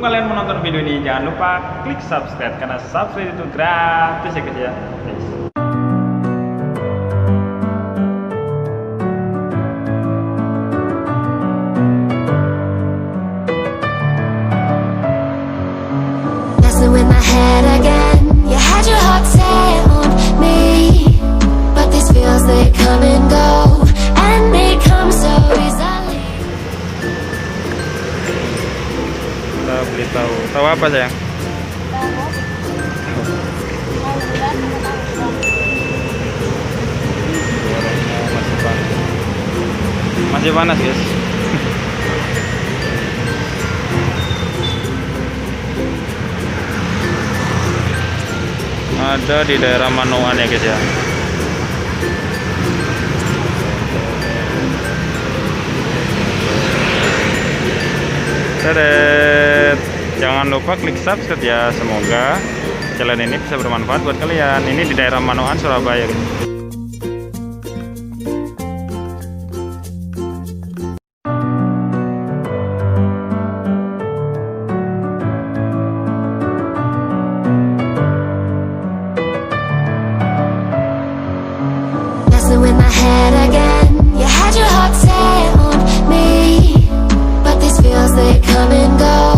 Sebelum kalian menonton video ini, jangan lupa klik subscribe karena subscribe itu gratis ya guys ya. With my head again, you had your heart set on me, but these feels they come and go, and they come so easily. Kita beli tahu. Tahu apa sayang? Gorengnya masih panas. Masih panas guys. Ada di daerah Manoan ya guys ya. Dadah. Jangan lupa klik subscribe ya. Semoga channel ini bisa bermanfaat buat kalian. Ini di daerah Manoan, Surabaya guys. With my head again, you had your heart set on me, but these feels they come and go.